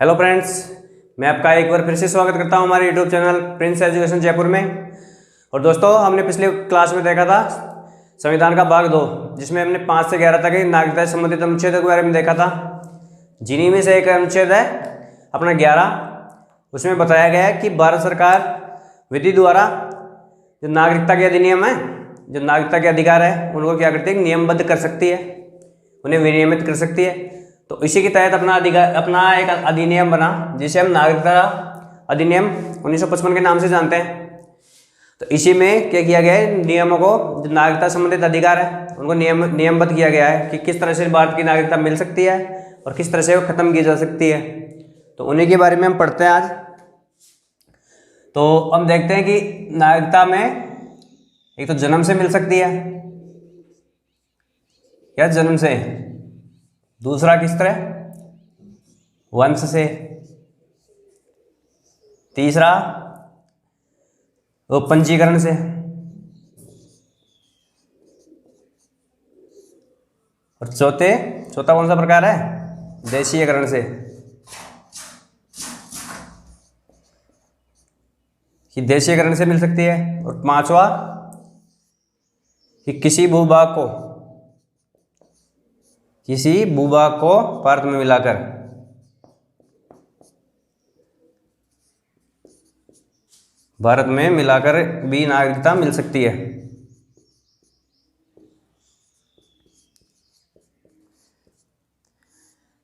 Hello friends, मैं आपका एक बार फिर से स्वागत करता हूं हमारे YouTube channel Prince education Jaipur में। और दोस्तों, हमने पिछले क्लास में देखा था संविधान का भाग 2, जिसमें हमने 5 से 11 तक नागरिकता से संबंधित अनुच्छेदों के बारे में देखा था। जिन्हीं में से एक अनुच्छेद है अपना 11। उसमें बताया गया है कि भारत सरकार विधि द्वारा जो नागरिकता के अधिनियम है, जो नागरिकता के अधिकार है, उनको क्या करती है, नियमबद्ध कर सकती है, उन्हें विनियमित कर सकती है। तो इसी के तहत अपना एक अधिनियम बना, जिसे हम नागरिकता अधिनियम 1955 के नाम से जानते हैं। तो इसी में क्या किया गया है, नियमों को, जो नागरिकता संबंधित अधिकार है, उनको नियमबद्ध किया गया है कि किस तरह से भारत की नागरिकता मिल सकती है और किस तरह से वो खत्म की जा सकती है। तो उन्हीं के बारे में हम पढ़ते हैं आज। तो हम देखते हैं कि नागरिकता में एक तो जन्म से मिल सकती है, या जन्म से, दूसरा किस तरह, वंश से, तीसरा वो पंजीकरण से, और चौथा कौन सा प्रकार है, देशीयकरण से, कि देशीयकरण से मिल सकती है। और पांचवा कि किसी भूभाग को भारत में मिलाकर भी नागरिकता मिल सकती है।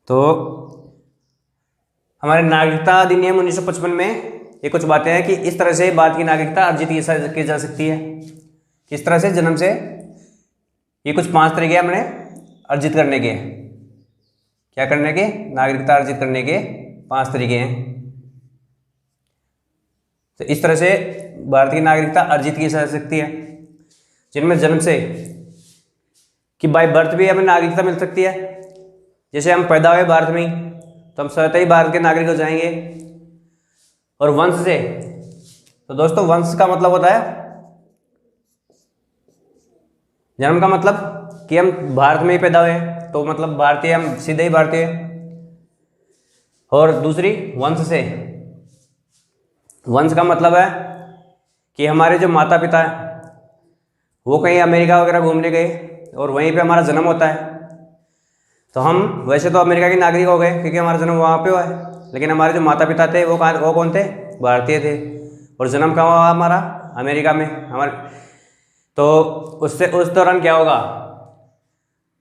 तो हमारे नागरिकता अधिनियम 1955 में ये कुछ बातें हैं कि इस तरह से भारत की नागरिकता अर्जित की जा सकती है। किस तरह से, जन्म से। ये कुछ 5 तरीके हमने अर्जित करने के, क्या करने के, नागरिकता अर्जित करने के 5 तरीके हैं। तो इस तरह से भारत की नागरिकता अर्जित की जा सकती है, जिनमें जन्म से कि बाय बर्थ भी हमें नागरिकता मिल सकती है। जैसे हम पैदा हुए भारत में ही, तो हम स्वतः ही भारत के नागरिक हो जाएंगे। और वंश से, तो दोस्तों वंश का मतलब होता है, जन्म का मतलब कि हम भारत में ही पैदा हुए, तो मतलब भारतीय, हम सीधे ही भारतीय। और दूसरी वंश से, वंश का मतलब है कि हमारे जो माता पिता हैं वो कहीं अमेरिका वगैरह घूमने गए और वहीं पे हमारा जन्म होता है। तो हम वैसे तो अमेरिका के नागरिक हो गए क्योंकि हमारा जन्म वहाँ पे हुआ है, लेकिन हमारे जो माता पिता थे वो कौन थे, भारतीय थे, और जन्म कहाँ हुआ हमारा, अमेरिका में हमारे। तो उससे उस दौरान क्या होगा,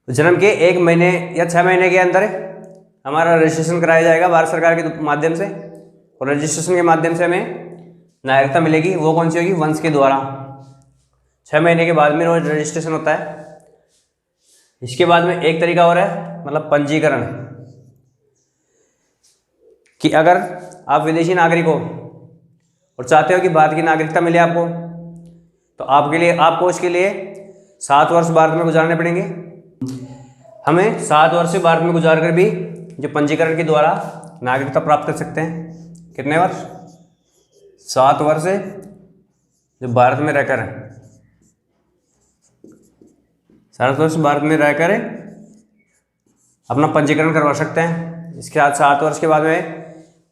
जन्म के 1 महीने या 6 महीने के अंदर हमारा रजिस्ट्रेशन कराया जाएगा भारत सरकार के माध्यम से, और रजिस्ट्रेशन के माध्यम से हमें नागरिकता मिलेगी। वो कौन सी होगी, वंश के द्वारा। 6 महीने के बाद में रोज रजिस्ट्रेशन होता है। इसके बाद में एक तरीका और है, मतलब पंजीकरण, कि अगर आप विदेशी नागरिक हो और चाहते हो कि भारत की नागरिकता मिले आपको, तो आपको उसके लिए 7 वर्ष भारत में गुजारने पड़ेंगे। हमें 7 वर्ष भारत में गुजार कर भी जो पंजीकरण के द्वारा नागरिकता प्राप्त कर सकते हैं। कितने वर्ष, 7 वर्ष जो भारत में रहकर, 7 वर्ष भारत में रहकर अपना पंजीकरण करवा सकते हैं। इसके बाद 7 वर्ष के बाद में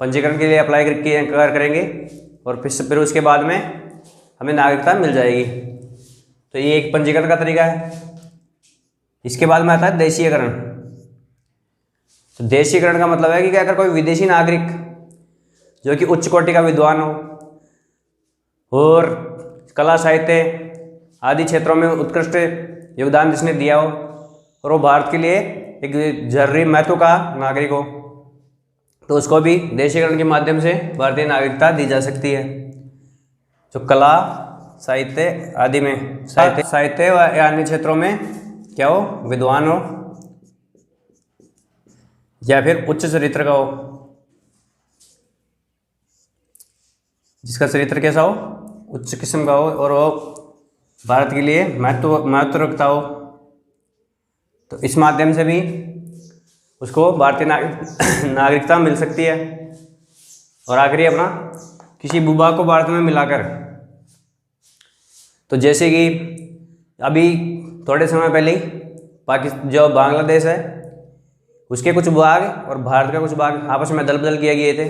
पंजीकरण के लिए अप्लाई करेंगे, और फिर उसके बाद में हमें नागरिकता मिल जाएगी। तो ये एक पंजीकरण का तरीका है। इसके बाद में आता है देशीयकरण। तो देशीयकरण का मतलब है कि अगर कोई विदेशी नागरिक जो कि उच्च कोटि का विद्वान हो और कला साहित्य आदि क्षेत्रों में उत्कृष्ट योगदान जिसने दिया हो, और वो भारत के लिए एक जरूरी महत्व का नागरिक हो, तो उसको भी देशीकरण के माध्यम से भारतीय नागरिकता दी जा सकती है। जो कला साहित्य आदि में, साहित्य व अन्य क्षेत्रों में क्या हो, विद्वान हो, या फिर उच्च चरित्र का हो, जिसका चरित्र कैसा हो, उच्च किस्म का हो, और वो भारत के लिए महत्व रखता हो। तो इस माध्यम से भी उसको भारतीय नागरिकता मिल सकती है। और आखिरी अपना किसी भूभाग को भारत में मिलाकर, तो जैसे कि अभी थोड़े समय पहले ही जो बांग्लादेश है उसके कुछ भाग और भारत का कुछ भाग आपस में अदल बदल किए गए थे।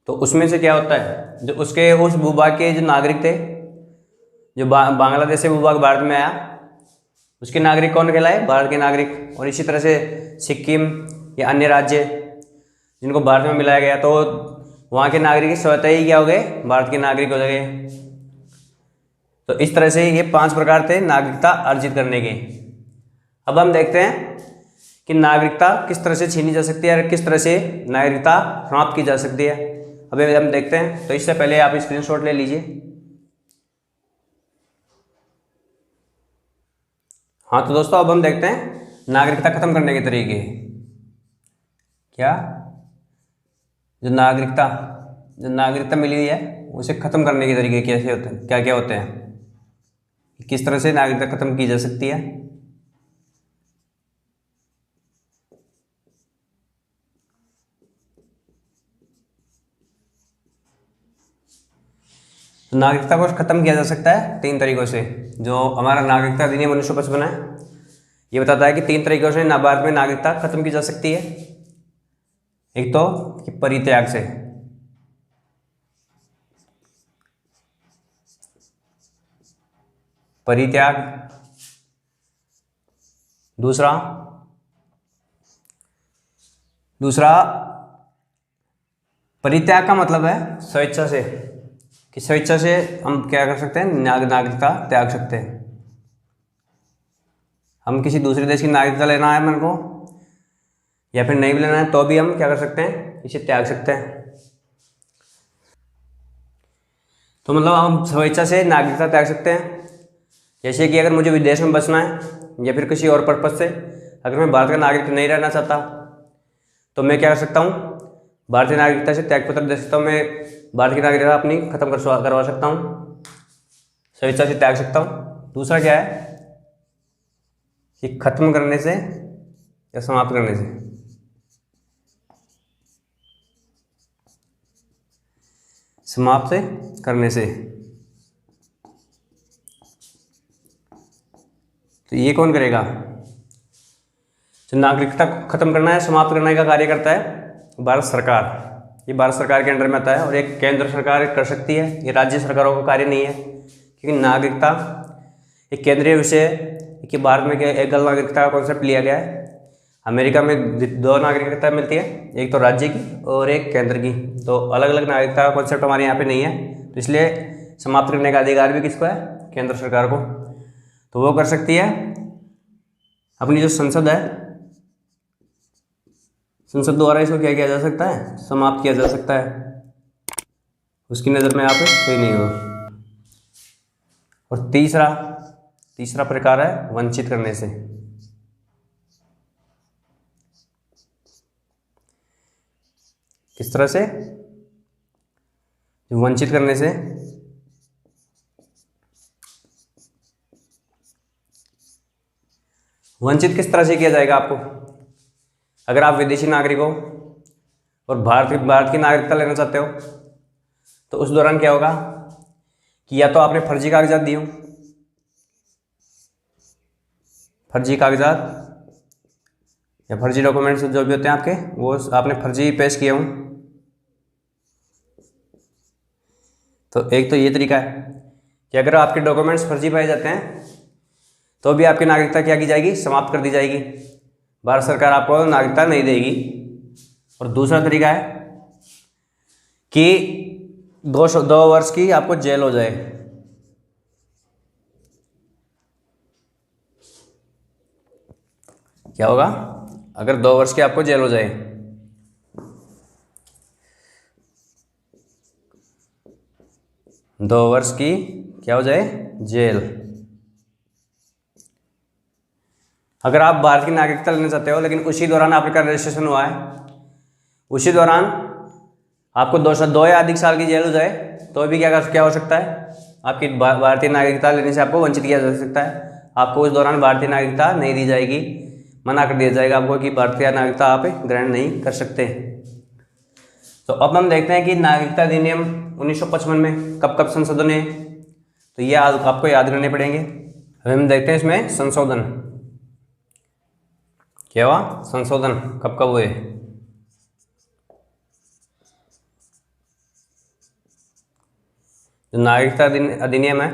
तो उसमें से क्या होता है, जो उसके उस भूभाग के जो नागरिक थे, जो बांग्लादेश से भूभाग भारत में आया, उसके नागरिक कौन कहलाए? भारत के नागरिक। और इसी तरह से सिक्किम या अन्य राज्य जिनको भारत में मिलाया गया, तो वहाँ के नागरिक स्वतः ही क्या हो गए? भारत के नागरिक हो गए। तो इस तरह से ये 5 प्रकार थे नागरिकता अर्जित करने के। अब हम देखते हैं कि नागरिकता किस तरह से छीनी जा सकती है और किस तरह से नागरिकता समाप्त की जा सकती है। अभी हम देखते हैं। तो इससे पहले आप स्क्रीनशॉट ले लीजिए। हाँ, तो दोस्तों अब हम देखते हैं नागरिकता खत्म करने के तरीके। क्या जो नागरिकता मिली हुई है उसे खत्म करने के तरीके कैसे होते हैं, क्या क्या होते हैं, किस तरह से नागरिकता खत्म की जा सकती है। तो नागरिकता को खत्म किया जा सकता है 3 तरीकों से। जो हमारा नागरिकता अधिनियम 1955 है, ये बताता है कि 3 तरीकों से भारत में नागरिकता खत्म की जा सकती है। एक तो कि परित्याग से, परित्याग। दूसरा परित्याग का मतलब है स्वेच्छा से, कि स्वेच्छा से हम क्या कर सकते हैं? नागरिकता त्याग सकते हैं। हम किसी दूसरे देश की नागरिकता लेना है मन को, या फिर नहीं भी लेना है, तो भी हम क्या कर सकते हैं? इसे त्याग सकते हैं। तो मतलब हम स्वेच्छा से नागरिकता त्याग सकते हैं। जैसे कि अगर मुझे विदेश में बसना है या फिर किसी और पर्पज से अगर मैं भारत का नागरिक नहीं रहना चाहता, तो मैं क्या कर सकता हूँ? भारतीय नागरिकता से त्यागपत्र दे सकता हूँ। मैं भारत की नागरिकता अपनी खत्म करवा सकता हूँ, स्वेच्छा से त्याग सकता हूँ। दूसरा क्या है कि खत्म करने से या समाप्त करने से। समाप्त से करने से, तो ये कौन करेगा? जो नागरिकता को खत्म करना है, समाप्त करने का कार्य करता है भारत सरकार। ये भारत सरकार के अंडर में आता है, और एक केंद्र सरकार कर सकती है, ये राज्य सरकारों का कार्य नहीं है। क्योंकि नागरिकता एक केंद्रीय विषय है कि भारत में एकल नागरिकता का कॉन्सेप्ट लिया गया है। अमेरिका में 2 नागरिकता मिलती है, एक तो राज्य की और एक केंद्र की। तो अलग अलग नागरिकता का कॉन्सेप्ट हमारे यहाँ पे नहीं है, तो इसलिए समाप्त करने का अधिकार भी किसको है? केंद्र सरकार को। तो वो कर सकती है। अपनी जो संसद है, संसद द्वारा इसको क्या किया जा सकता है? समाप्त किया जा सकता है। उसकी नज़र में यहाँ पे सही नहीं हो। और तीसरा प्रकार है वंचित करने से। किस तरह से? वंचित करने से वंचित किस तरह से किया जाएगा आपको? अगर आप विदेशी नागरिक हो और भारत की नागरिकता लेना चाहते हो, तो उस दौरान क्या होगा कि या तो आपने फर्जी कागजात दिए हो, फर्जी कागजात या फर्जी डॉक्यूमेंट्स जो भी होते हैं आपके, वो आपने फर्जी पेश किए हों। तो एक तो ये तरीका है कि अगर आपके डॉक्यूमेंट्स फर्जी पाए जाते हैं, तो भी आपकी नागरिकता क्या की जाएगी? समाप्त कर दी जाएगी। भारत सरकार आपको नागरिकता नहीं देगी। और दूसरा तरीका है कि 2 वर्ष की आपको जेल हो जाए। क्या होगा अगर 2 वर्ष की आपको जेल हो जाए? दो वर्ष की क्या हो जाए? जेल। अगर आप भारत की नागरिकता लेना चाहते हो, लेकिन उसी दौरान आपका रजिस्ट्रेशन हुआ है, उसी दौरान आपको 2 या अधिक साल की जेल हो जाए, तो भी क्या हो सकता है? आपकी भारतीय नागरिकता लेने से आपको वंचित किया जा सकता है। आपको उस दौरान भारतीय नागरिकता नहीं दी जाएगी, मना कर दिया जाएगा आपको कि भारतीय नागरिकता आप ग्रहण नहीं कर सकते। तो अब हम देखते हैं कि नागरिकता अधिनियम 1955 में कब कब संशोधन हुए, तो ये आपको याद करने पड़ेंगे। अब हम देखते हैं इसमें संशोधन क्या हुआ? संशोधन कब कब हुए? जो नागरिकता अधिनियम है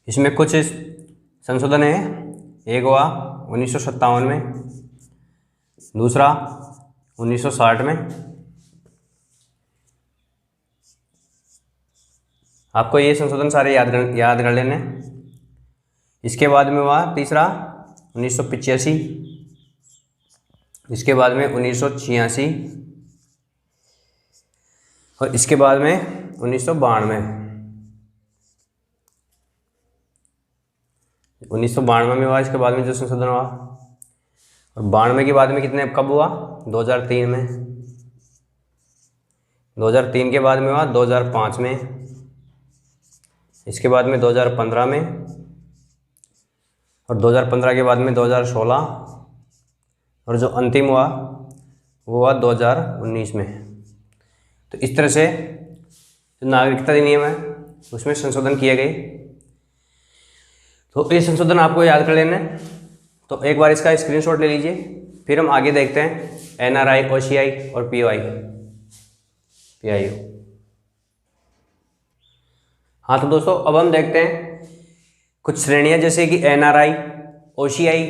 इसमें कुछ संशोधन है। एक हुआ 1957 में, दूसरा 1960 में। आपको ये संशोधन सारे याद कर लेने। इसके बाद में हुआ तीसरा 1985, इसके बाद में 1986 और इसके बाद में 1992। 1992 में हुआ, इसके बाद में जो संशोधन हुआ। और 92 के बाद में कितने कब हुआ? 2003 में। 2003 के बाद में हुआ 2005 में, इसके बाद में 2015 में और 2015 के बाद में 2016 और जो अंतिम हुआ वो हुआ 2019 में। तो इस तरह से जो नागरिकता अधिनियम है उसमें संशोधन किए गए। तो ये संशोधन आपको याद कर लेना है। तो एक बार इसका स्क्रीनशॉट ले लीजिए, फिर हम आगे देखते हैं NRI, OCI और PIO। हाँ तो दोस्तों अब हम देखते हैं कुछ श्रेणियाँ, जैसे कि NRI, OCI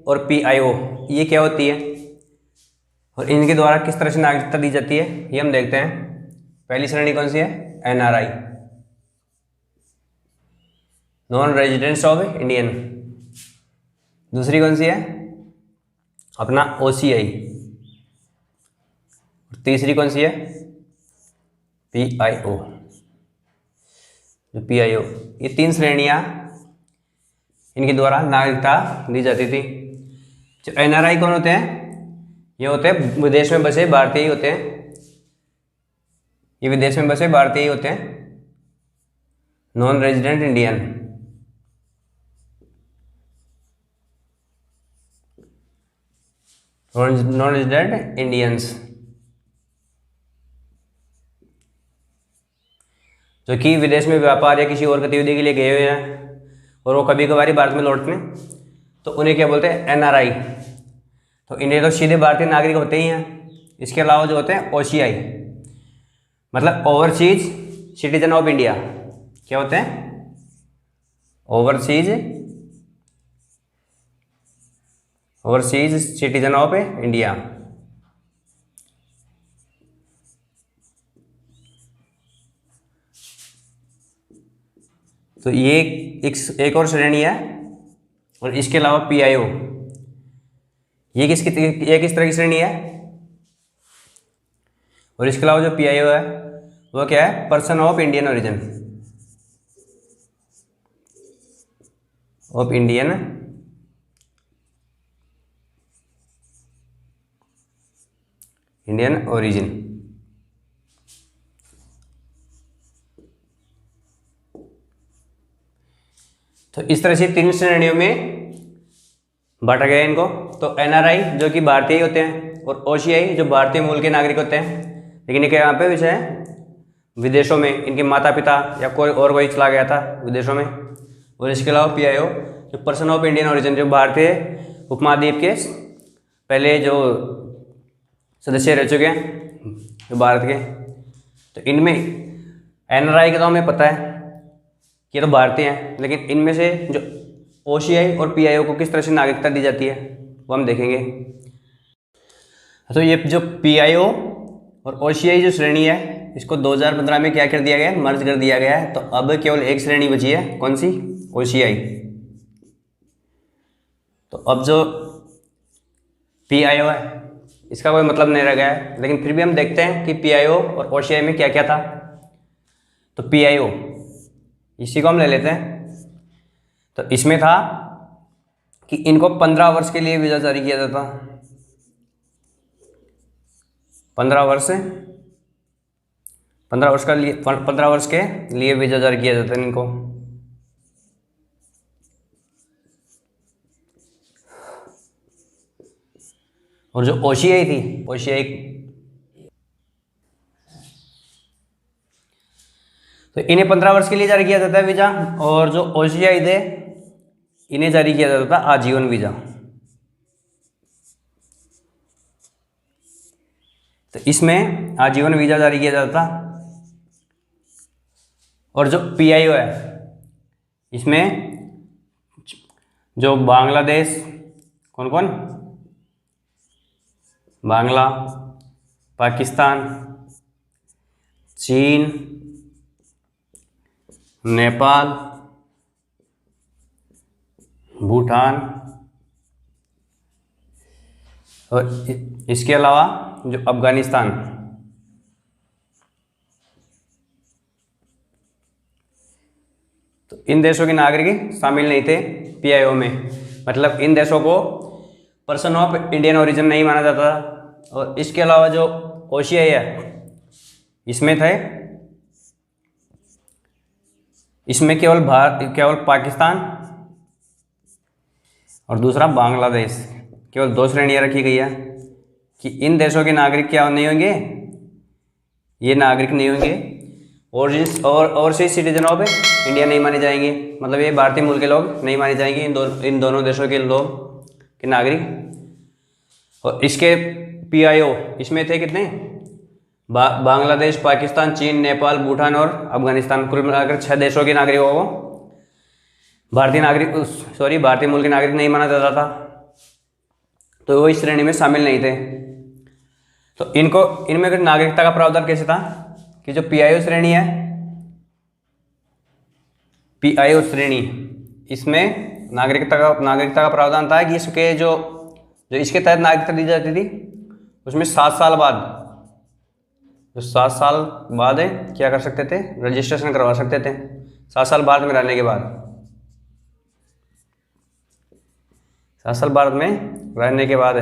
और PIO ये क्या होती है और इनके द्वारा किस तरह से नागरिकता दी जाती है ये हम देखते हैं। पहली श्रेणी कौन सी है? NRI, non residents of Indian. दूसरी कौन सी है? अपना OCI। तीसरी कौन सी है? PIO। जो PIO, ये तीन श्रेणियां इनके द्वारा नागरिकता दी जाती थी। जो NRI कौन होते हैं? ये होते हैं विदेश में बसे भारतीय ही होते हैं। ये विदेश में बसे भारतीय ही होते हैं, non resident Indian. Non resident Indians जो कि विदेश में व्यापार या किसी और गतिविधि के लिए गए हुए हैं और वो कभी कभार भारत में लौटने, तो उन्हें क्या बोलते हैं? NRI। तो इन्हें तो सीधे भारतीय नागरिक होते ही हैं। इसके अलावा जो होते हैं OCI, मतलब ओवरसीज सिटीजन ऑफ इंडिया। क्या होते हैं? Overseas citizen of India. तो ये एक और श्रेणी है। और इसके अलावा PIO, ये किस तरह की श्रेणी है? और इसके अलावा जो PIO है वो क्या है? Person of Indian origin, of Indian origin. तो इस तरह से तीन श्रेणियों में बांटा गया इनको। तो NRI जो कि भारतीय होते हैं और OCI जो भारतीय मूल के नागरिक होते हैं, लेकिन इनके यहाँ पे विषय है विदेशों में इनके माता पिता या कोई चला गया था विदेशों में। और इसके अलावा PIO जो पर्सन ऑफ इंडियन ओरिजिन, जो भारतीय उपमहाद्वीप के पहले जो सदस्य रह चुके हैं जो भारत के। तो इनमें NRI का तो हमें पता है कि ये तो भारतीय हैं, लेकिन इनमें से जो OCI और PIO को किस तरह से नागरिकता दी जाती है वो हम देखेंगे। तो ये जो PIO और OCI जो श्रेणी है इसको 2015 में क्या कर दिया गया है? मर्ज कर दिया गया है। तो अब केवल एक श्रेणी बची है, कौन सी? OCI। तो अब जो PIO है इसका कोई मतलब नहीं रह गया है, लेकिन फिर भी हम देखते हैं कि PIO और OCI में क्या क्या था। तो PIO इसी को हम ले लेते हैं। तो इसमें था कि इनको 15 वर्ष के लिए वीज़ा जारी किया जाता। 15 वर्ष के लिए वीज़ा जारी किया जाता है इनको। और जो OCI थी, OCI तो इन्हें 15 वर्ष के लिए जारी किया जाता है वीज़ा, और जो OCI थे इन्हें जारी किया जाता था आजीवन वीज़ा। तो इसमें आजीवन वीज़ा जारी किया जाता था। और जो PIO है इसमें जो बांग्लादेश, कौन कौन, बांग्ला, पाकिस्तान, चीन, नेपाल, भूटान और इसके अलावा जो अफगानिस्तान, तो इन देशों के नागरिक शामिल नहीं थे PIO में। मतलब इन देशों को पर्सन ऑफ इंडियन ओरिजिन नहीं माना जाता था। और इसके अलावा जो OCI है इसमें थे, इसमें केवल पाकिस्तान और दूसरा बांग्लादेश, केवल 2 श्रेणियाँ रखी गई है कि इन देशों के नागरिक क्या नहीं होंगे, ये नागरिक नहीं होंगे और ओवरसीज सिटीजन ऑफ इंडिया नहीं माने जाएंगे। मतलब ये भारतीय मूल के लोग नहीं माने जाएंगे, इन दोनों देशों के लोग के नागरिक। और इसके PIO इसमें थे कितने, बांग्लादेश, पाकिस्तान, चीन, नेपाल, भूटान और अफगानिस्तान, कुल मिलाकर 6 देशों के नागरिकों को भारतीय मूल के नागरिक नहीं माना जाता था। तो वो इस श्रेणी में शामिल नहीं थे। तो इनमें नागरिकता का प्रावधान कैसे था कि जो PIO श्रेणी है, PIO श्रेणी, इसमें नागरिकता का प्रावधान था कि इसके जो इसके तहत नागरिकता दी जाती थी उसमें 7 साल बाद, जो 7 साल बाद है क्या कर सकते थे, रजिस्ट्रेशन करवा सकते थे। 7 साल बाद में रहने के बाद, 7 साल बाद में रहने के बाद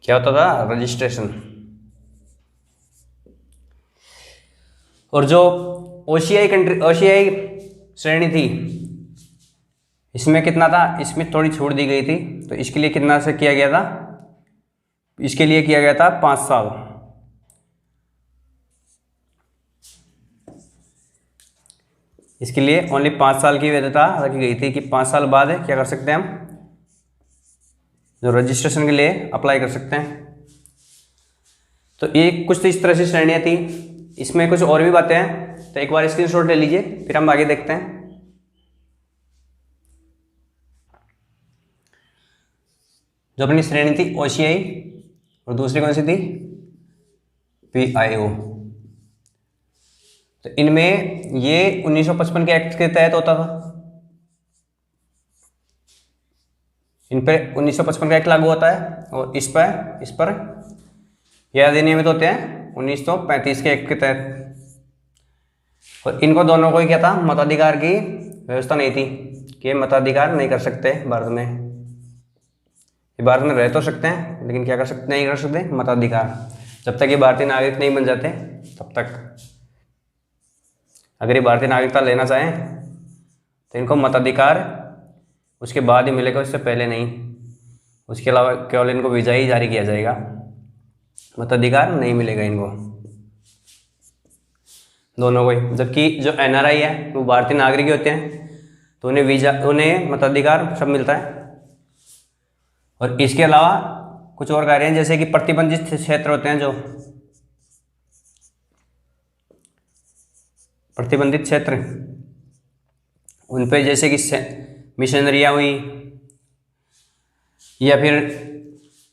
क्या होता था, रजिस्ट्रेशन। और जो OCI श्रेणी थी इसमें कितना था, इसमें थोड़ी छूट दी गई थी। तो इसके लिए कितना से किया गया था, इसके लिए किया गया था 5 साल। इसके लिए ओनली 5 साल की वैधता रखी गई थी कि 5 साल बाद क्या कर सकते हैं हम, जो रजिस्ट्रेशन के लिए अप्लाई कर सकते हैं। तो ये कुछ इस तरह से श्रेणियाँ थी। इसमें कुछ और भी बातें हैं, तो एक बार स्क्रीनशॉट ले लीजिए, फिर हम आगे देखते हैं। जो अपनी श्रेणी थी OCI और दूसरी कौन सी थी, PIO। तो इनमें ये 1955 के एक्ट के तहत होता था। इन पे 1955 का एक्ट लागू होता है और इस पर ये अधिनियमित होते हैं 1935 के एक्ट के तहत। और इनको दोनों को ही क्या था, मताधिकार की व्यवस्था नहीं थी कि मताधिकार नहीं कर सकते भारत में। ये भारत में रह तो सकते हैं लेकिन क्या कर सकते, नहीं कर सकते मताधिकार। जब तक ये भारतीय नागरिक नहीं बन जाते तब तक। अगर ये भारतीय नागरिकता लेना चाहें तो इनको मताधिकार उसके बाद ही मिलेगा, उससे पहले नहीं। उसके अलावा केवल इनको वीज़ा ही जारी किया जाएगा, मताधिकार नहीं मिलेगा इनको दोनों को ही। जबकि जो NRI है वो भारतीय नागरिक होते हैं तो उन्हें मताधिकार सब मिलता है। और इसके अलावा कुछ और कार्य हैं, जैसे कि प्रतिबंधित क्षेत्र होते हैं, जो प्रतिबंधित क्षेत्र उन पे जैसे कि मिशनरियाँ हुई या फिर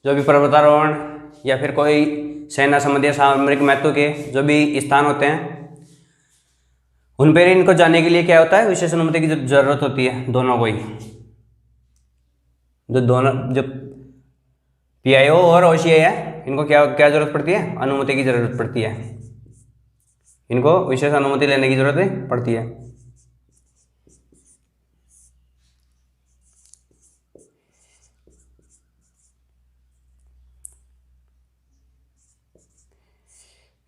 जो भी पर्वतारोहण या फिर कोई सेना संबंधी सामरिक महत्व के जो भी स्थान होते हैं उन पर इनको जाने के लिए क्या होता है, विशेष अनुमति की जरूरत होती है दोनों को ही। जो PIO और OCI है इनको क्या जरूरत पड़ती है, अनुमति की जरूरत पड़ती है। इनको विशेष अनुमति लेने की जरूरत पड़ती है।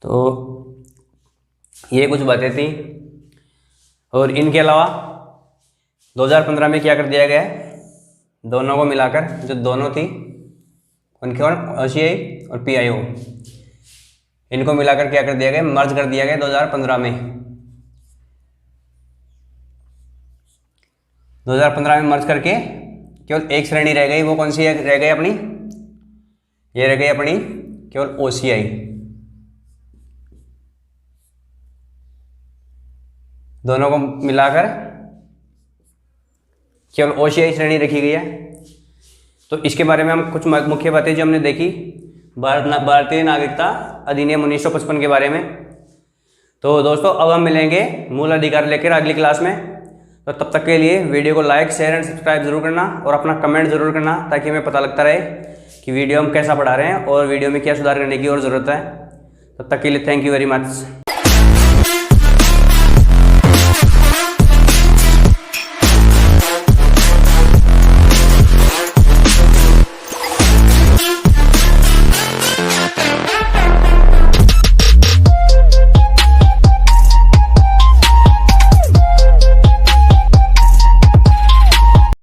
तो ये कुछ बातें थी। और इनके अलावा 2015 में क्या कर दिया गया है, दोनों को मिलाकर जो दोनों थी उनके और OCI और PIO इनको मिलाकर क्या कर दिया गया, मर्ज कर दिया गया 2015 में। 2015 में मर्ज करके केवल एक श्रेणी रह गई, वो कौन सी रह गई अपनी, ये रह गई अपनी केवल OCI। दोनों को मिलाकर केवल OCI श्रेणी रखी गई है। तो इसके बारे में हम कुछ मुख्य बातें जो हमने देखी भारतीय नागरिकता अधिनियम 1955 के बारे में। तो दोस्तों अब हम मिलेंगे मूल अधिकार लेकर अगली क्लास में। तो तब तक के लिए वीडियो को लाइक शेयर एंड सब्सक्राइब जरूर करना और अपना कमेंट जरूर करना, ताकि हमें पता लगता रहे कि वीडियो हम कैसा पढ़ा रहे हैं और वीडियो में क्या सुधार करने की और ज़रूरत है। तब तक के लिए थैंक यू वेरी मच।